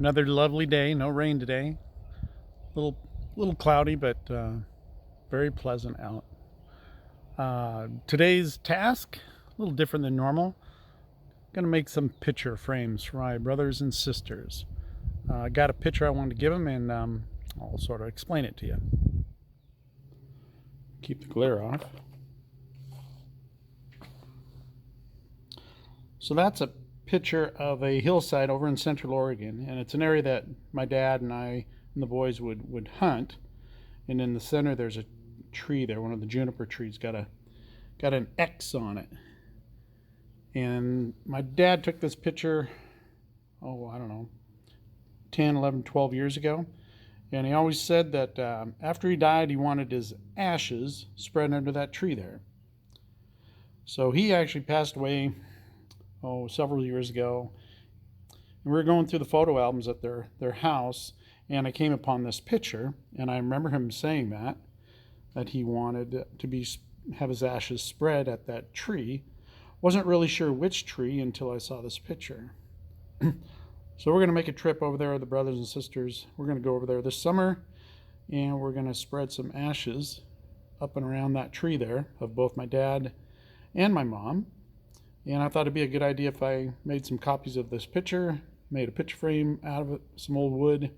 Another lovely day. No rain today. Little cloudy, but very pleasant out. Today's task a little different than normal. Going to make some picture frames for my brothers and sisters. I got a picture I wanted to give them, and I'll sort of explain it to you. Keep the glare off. So that's a picture of a hillside over in Central Oregon, and it's an area that my dad and I and the boys would hunt. And in the center there's a tree there, one of the juniper trees, got an X on it. And my dad took this picture, I don't know, 10, 11, 12 years ago. And he always said that after he died, he wanted his ashes spread under that tree there. So he actually passed away several years ago. And we were going through the photo albums at their house, and I came upon this picture, and I remember him saying that he wanted to have his ashes spread at that tree. Wasn't really sure which tree until I saw this picture. So we're going to make a trip over there with the brothers and sisters. We're going to go over there this summer, and we're going to spread some ashes up and around that tree there of both my dad and my mom. And I thought it'd be a good idea if I made some copies of this picture, made a picture frame out of it, some old wood,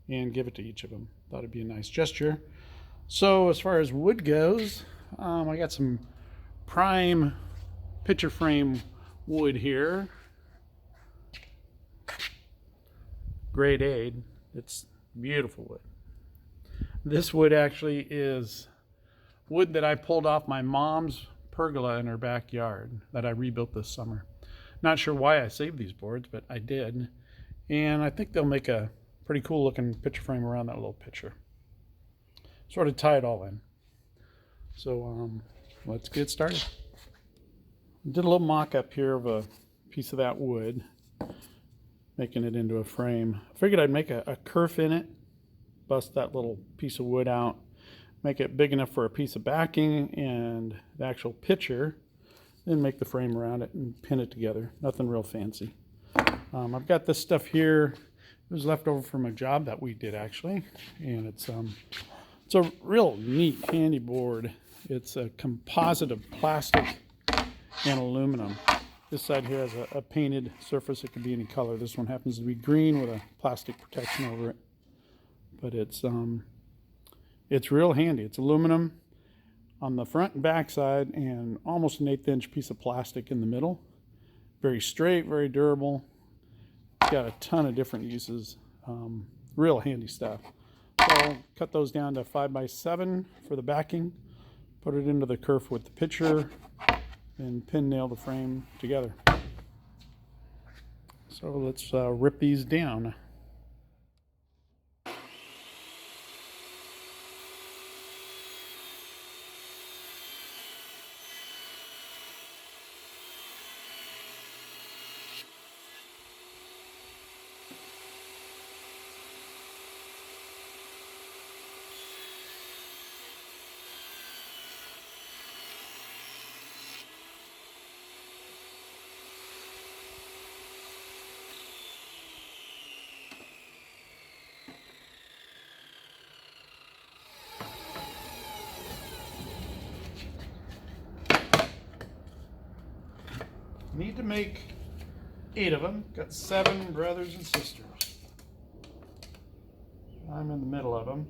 and give it to each of them. Thought it'd be a nice gesture. So as far as wood goes, I got some prime picture frame wood here. Grade A. It's beautiful wood. This wood actually is wood that I pulled off my mom's pergola in her backyard that I rebuilt this summer. Not sure why I saved these boards, but I did. And I think they'll make a pretty cool looking picture frame around that little picture. Sort of tie it all in. So let's get started. Did a little mock-up here of a piece of that wood, making it into a frame. I figured I'd make a kerf in it, bust that little piece of wood out, make it big enough for a piece of backing and the actual picture, then make the frame around it and pin it together. Nothing real fancy. I've got this stuff here. It was left over from a job that we did actually, and it's a real neat, handy board. It's a composite of plastic and aluminum. This side here has a painted surface. It could be any color. This one happens to be green with a plastic protection over it. But it's real handy. It's aluminum on the front and back side, and almost an 1/8 inch piece of plastic in the middle. Very straight, very durable. It's got a ton of different uses. Real handy stuff. So I'll cut those down to 5x7 for the backing, put it into the kerf with the picture, and pin nail the frame together. So let's rip these down. Need to make 8 of them. Got 7 brothers and sisters. I'm in the middle of them.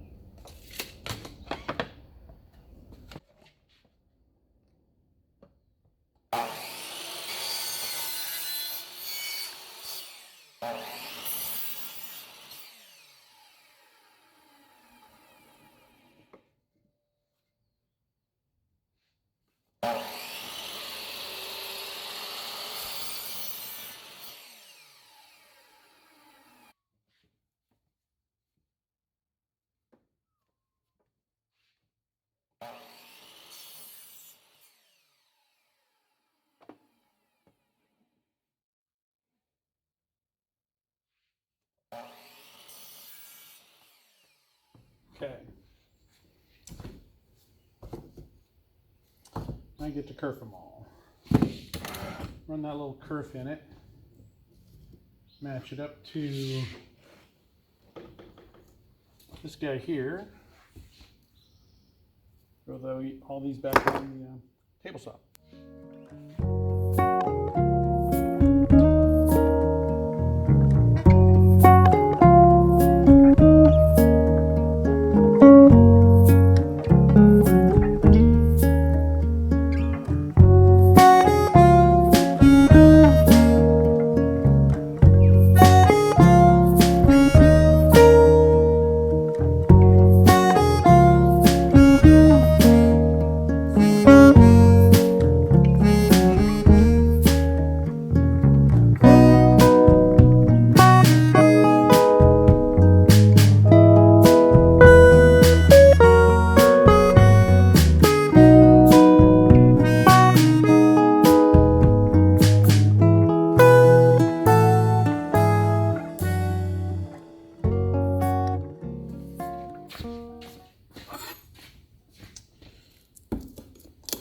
Okay. I get to kerf them all. Run that little kerf in it. Match it up to this guy here. Throw all these back on the table saw.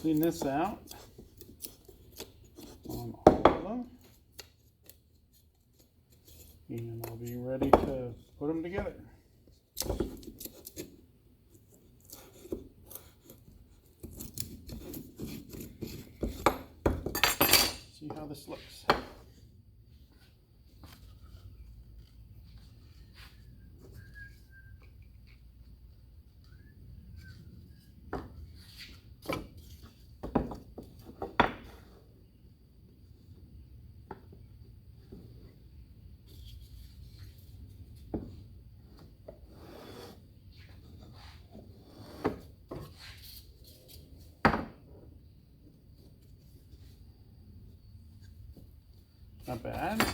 Clean this out on all of them, and I'll be ready to put them together. See how this looks. Not bad.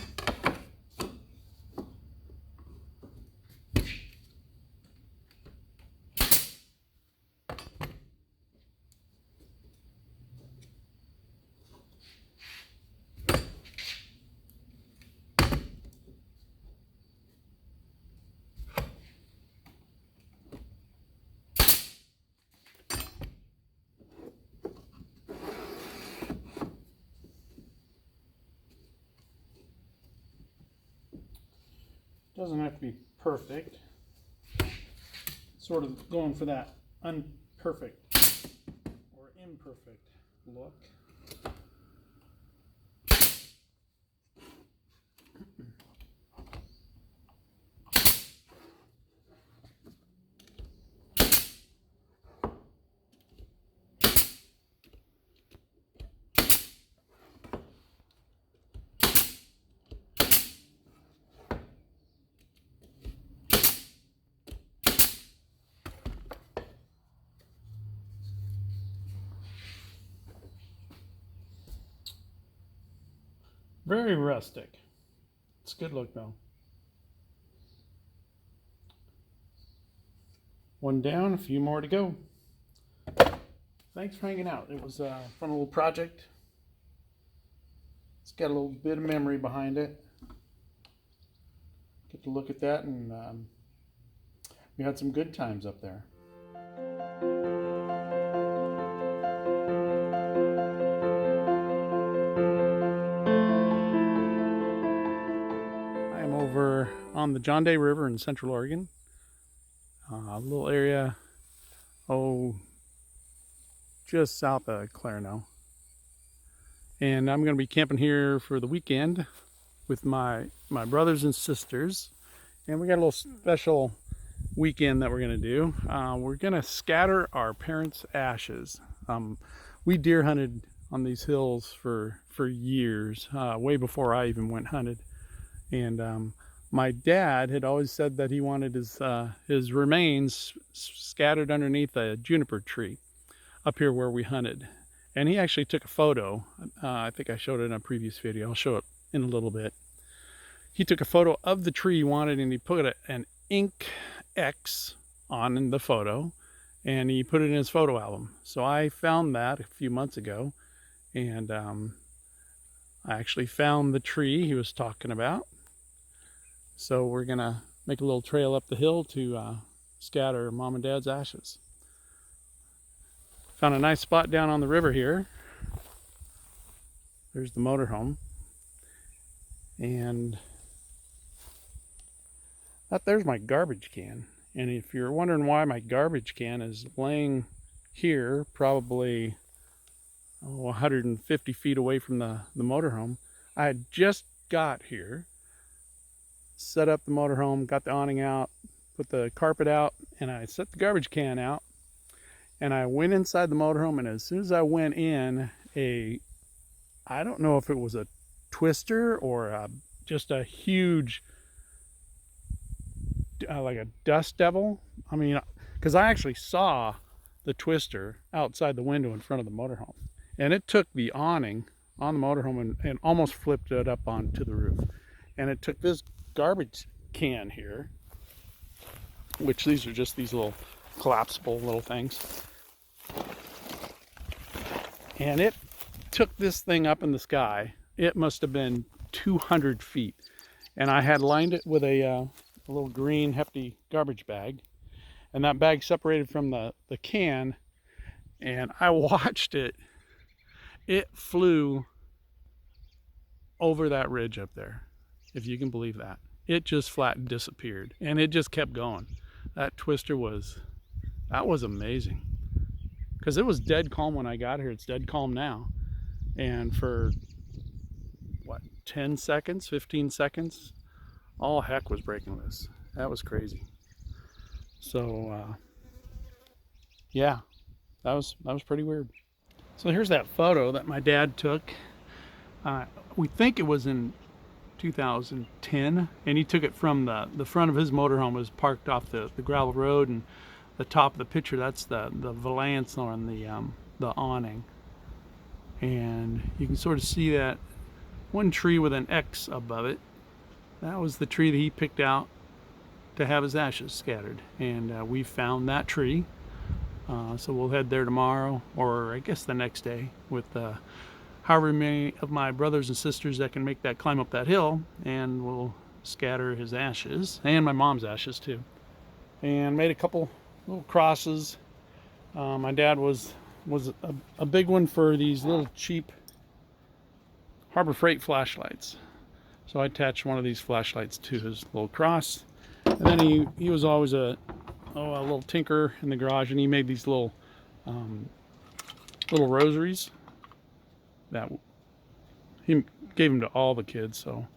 Doesn't have to be perfect. Sort of going for that unperfect or imperfect look. Very rustic. It's a good look though. One down, a few more to go. Thanks for hanging out. It was a fun little project. It's got a little bit of memory behind it. Get to look at that, and we had some good times up there. Over on the John Day River in Central Oregon, a little area, just south of Clarno, and I'm going to be camping here for the weekend with my brothers and sisters, and we got a little special weekend that we're going to do. We're going to scatter our parents' ashes. We deer hunted on these hills for years, way before I even went hunted. And my dad had always said that he wanted his remains scattered underneath a juniper tree up here where we hunted. And he actually took a photo. I think I showed it in a previous video. I'll show it in a little bit. He took a photo of the tree he wanted, and he put an ink X on the photo, and he put it in his photo album. So I found that a few months ago, and I actually found the tree he was talking about. So we're gonna make a little trail up the hill to scatter Mom and Dad's ashes. Found a nice spot down on the river here. There's the motorhome. And there's my garbage can. And if you're wondering why my garbage can is laying here, probably 150 feet away from the motorhome, I had just got here, set up the motorhome, got the awning out, put the carpet out, and I set the garbage can out. And I went inside the motorhome, and as soon as I went in, I don't know if it was a twister or just a huge, like a dust devil. I mean, because I actually saw the twister outside the window in front of the motorhome. And it took the awning on the motorhome and almost flipped it up onto the roof. And it took this garbage can here, which these are just these little collapsible little things. And it took this thing up in the sky. It must have been 200 feet. And I had lined it with a little green hefty garbage bag. And that bag separated from the can. And I watched it. It flew over that ridge up there, if you can believe that. It just flat and disappeared. And it just kept going. That twister that was amazing. Because it was dead calm when I got here. It's dead calm now. And for, what, 10 seconds, 15 seconds, all heck was breaking loose. That was crazy. So, yeah, that was pretty weird. So here's that photo that my dad took. We think it was in 2010, and he took it from the front of his motorhome. Was parked off the gravel road, and the top of the picture, that's the valance on the awning. And you can sort of see that one tree with an X above it. That was the tree that he picked out to have his ashes scattered. And we found that tree. So we'll head there tomorrow, or I guess the next day, with however many of my brothers and sisters that can make that climb up that hill, and we'll scatter his ashes, and my mom's ashes too. And made a couple little crosses. My dad was a big one for these little cheap Harbor Freight flashlights. So I attached one of these flashlights to his little cross. And then he was always a little tinker in the garage, and he made these little rosaries that he gave them to all the kids. So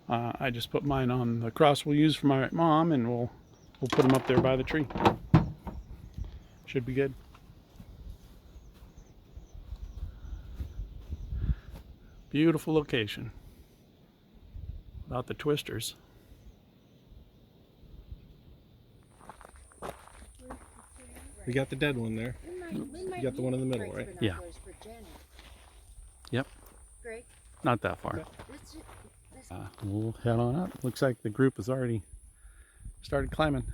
I just put mine on the cross we'll use for my mom, and we'll put them up there by the tree. Should be good. Beautiful location. Without the twisters. We got the dead one there. You got the one in the middle, right? Yeah. Yep. Greg? Not that far. We'll head on up. Looks like the group has already started climbing.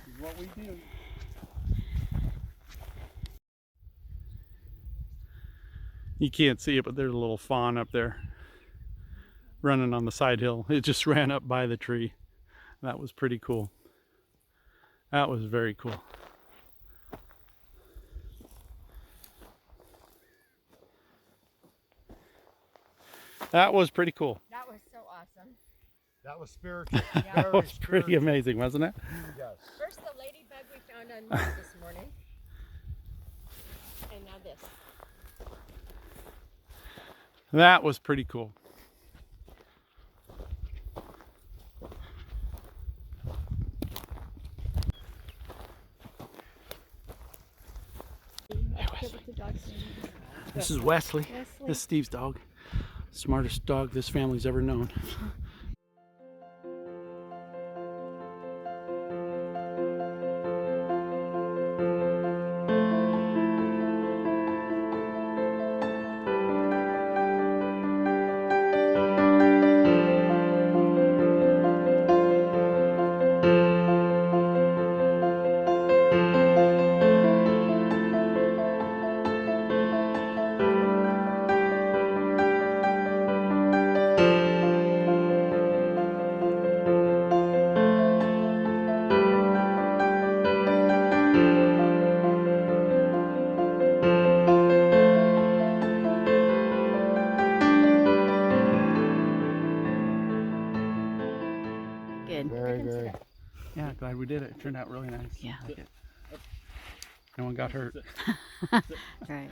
This is what we do. You can't see it, but there's a little fawn up there running on the side hill. It just ran up by the tree. That was pretty cool. That was very cool. That was pretty cool. That was so awesome. That was spiritual. That was pretty amazing, wasn't it? Yes. First the ladybug we found on Mars this morning. And now this. That was pretty cool. This is Wesley. This is Steve's dog. Smartest dog this family's ever known. good. Very, very. Yeah, glad we did it. It turned out really nice. Yeah. I like it. No one got hurt. Right.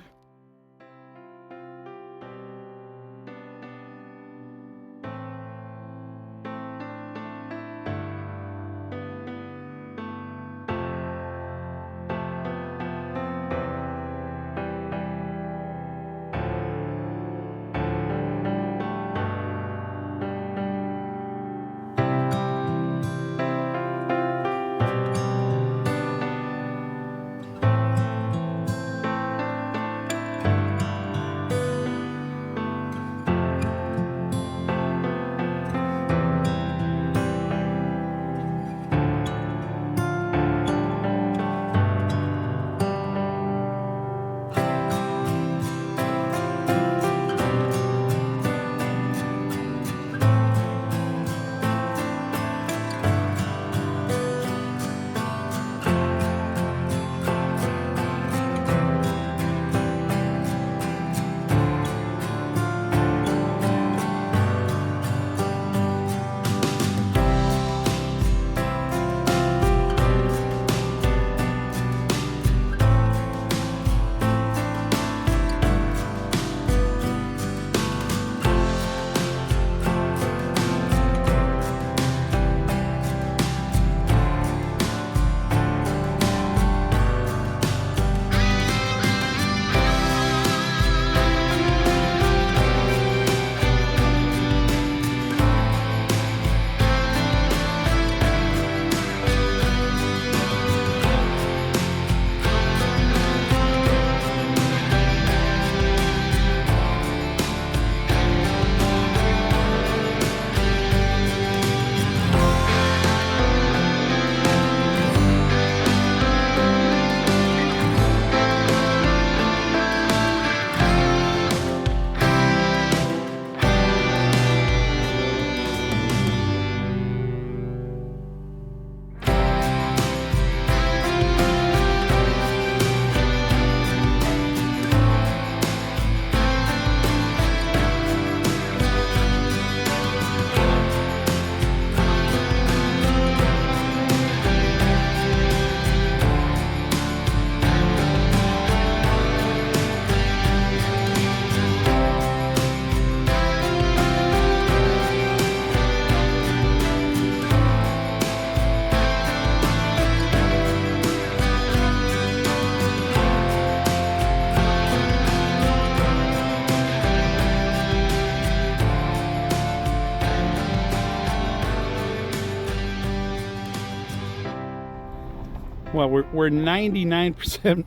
Well, we're 99%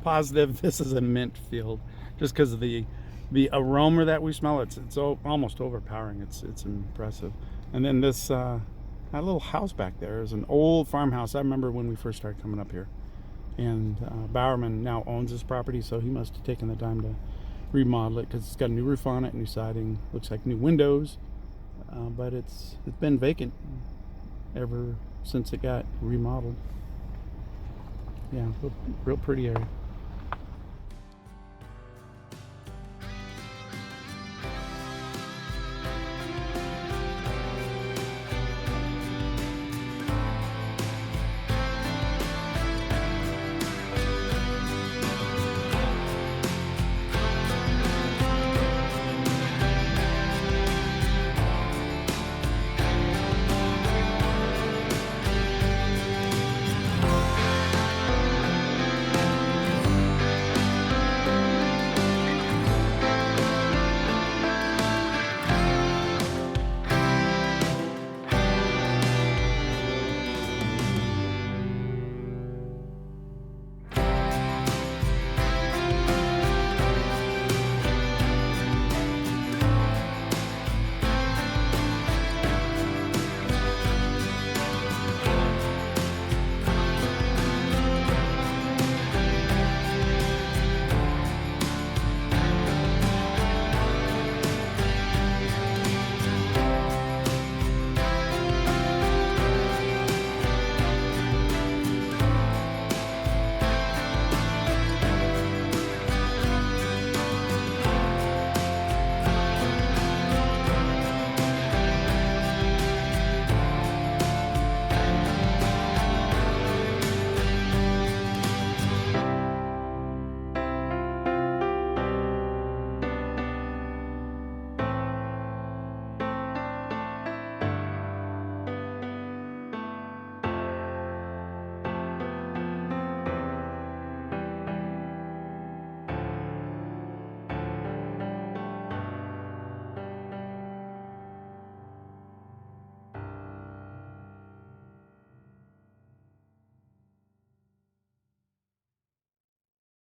positive this is a mint field, just because of the aroma that we smell. It's almost overpowering. It's impressive. And then this that little house back there is an old farmhouse. I remember when we first started coming up here, and Bowerman now owns this property, so he must have taken the time to remodel it because it's got a new roof on it, new siding, looks like new windows, but it's been vacant ever since it got remodeled. Yeah, real pretty area.